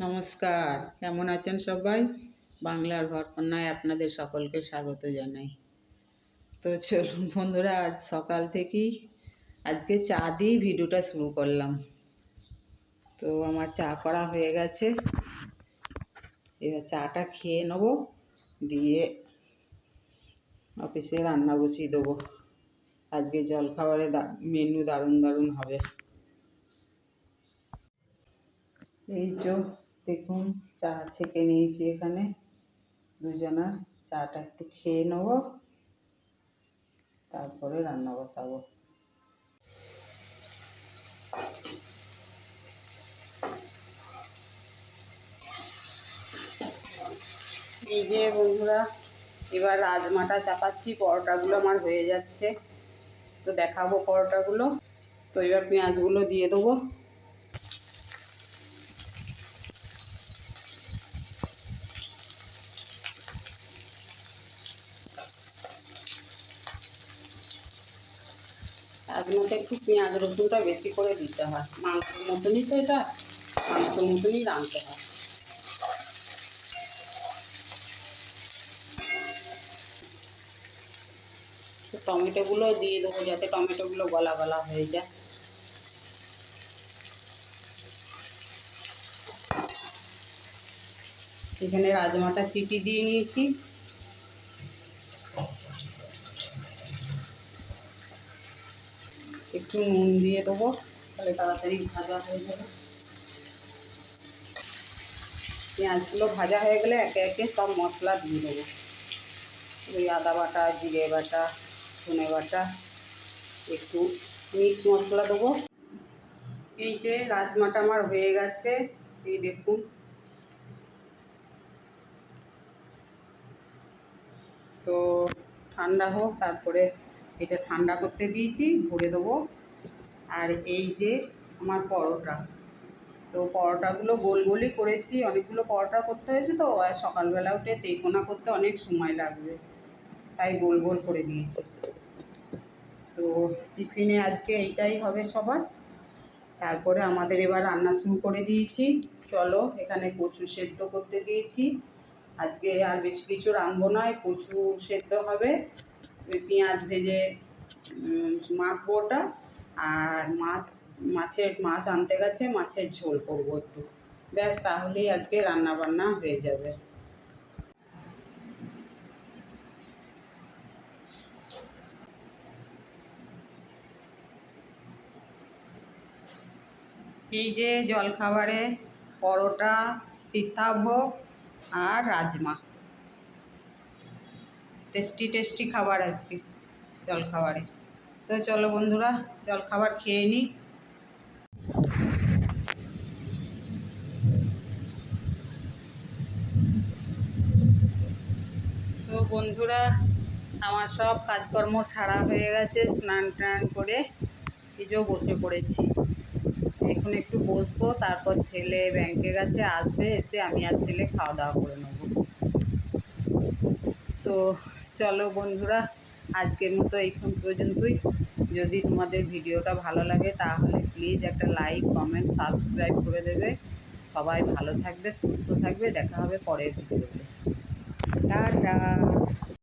নমস্কার, কেমন আছেন সবাই? বাংলার ঘরকন্যায় আপনাদের সকলকে স্বাগত জানাই। তো চলুন বন্ধুরা, আজ সকাল থেকেই আজকে চা দিয়েই ভিডিওটা শুরু করলাম। তো আমার চা করা হয়ে গেছে, এবার চাটা খেয়ে নেব, দিয়ে অফিসে রান্না বসিয়ে দেবো। আজকে জলখাবারে মেনু দারুণ দারুণ হবে। এই যে দেখুন, চা ছেঁকে নিয়েছি এখানে দুজনা। চাটা একটু খেয়ে নেব, তারপরে রান্না বসাবো। এই যে বন্ধুরা, এবার রাজমাটা চাপাচ্ছি, পরোটাগুলো আমার হয়ে যাচ্ছে, তো দেখাবো পরোটাগুলো। তো এবার পেঁয়াজগুলো দিয়ে দেবো। রাজমাতে একটু পেঁয়াজ রসুনটা বেশি করে দিতে হয়, মাংসের মতনই তো এটা, মাংসের মতনই রাঁধতে হয়। তো টমেটোগুলো দিয়ে দেবো, যাতে টমেটোগুলো গলা গলা হয়ে যায়। এখানে রাজমাটা সিটি দিয়ে নিয়েছি। একটু নুন দিয়ে দেবো, তাহলে তাড়াতাড়ি ভাজা হয়ে যাবে। পেঁয়াজগুলো ভাজা হয়ে গেলে একে একে সব মশলা দিয়ে দেবো। ওই আদা বাটা, জিরে বাটা, ধনে বাটা, একটু মিট মশলা দেবো। এই যে রাজমাটা আমার হয়ে গেছে, এই দেখুন। তো ঠান্ডা হোক, তারপরে এটা ঠান্ডা করতে দিয়েছি, ভরে দেবো। আর এই যে আমার পরোটা, তো পরোটাগুলো গোল গোলই করেছি, অনেকগুলো পরোটা করতে হয়েছে, তো আর সকালবেলা উঠে তেকোনা করতে অনেক সময় লাগবে, তাই গোল গোল করে দিয়েছি। তো টিফিনে আজকে এইটাই হবে সবার। তারপরে আমাদের এবার রান্না শুরু করে দিয়েছি। চলো, এখানে কচু সেদ্ধ করতে দিয়েছি। আজকে আর বেশি কিছু রাঁধবো না, কচু সেদ্ধ হবে, ওই পেঁয়াজ ভেজে মাখবো ওটা। আর মাছ আনতে গেছে, মাছের ঝোল করবো একটু, ব্যাস, তাহলেই আজকে রান্না বান্না হয়ে যাবে। এই যে জলখাবারে পরোটা, সীতাভোগ আর রাজমা, টেস্টি টেস্টি খাবার আজকে জলখাবারে। তো চলো বন্ধুরা, জলখাবার খেয়ে নিই। তো বন্ধুরা, আমার সব কাজকর্ম সারা হয়ে গেছে, স্নান টান করে এই যে বসে পড়েছি। এখন একটু বসবো, তারপর ছেলে ব্যাংকে গেছে, আসবে, এসে আমি আর ছেলে খাওয়া দাওয়া করে নেবো। তো চলো বন্ধুরা, আজকের মতো এইখান পর্যন্তই। যদি তোমাদের ভিডিওটা ভালো লাগে তাহলে প্লিজ একটা লাইক, কমেন্ট, সাবস্ক্রাইব করে দেবে। সবাই ভালো থাকবে, সুস্থ থাকবে, দেখা হবে পরের ভিডিওতে। টাটা।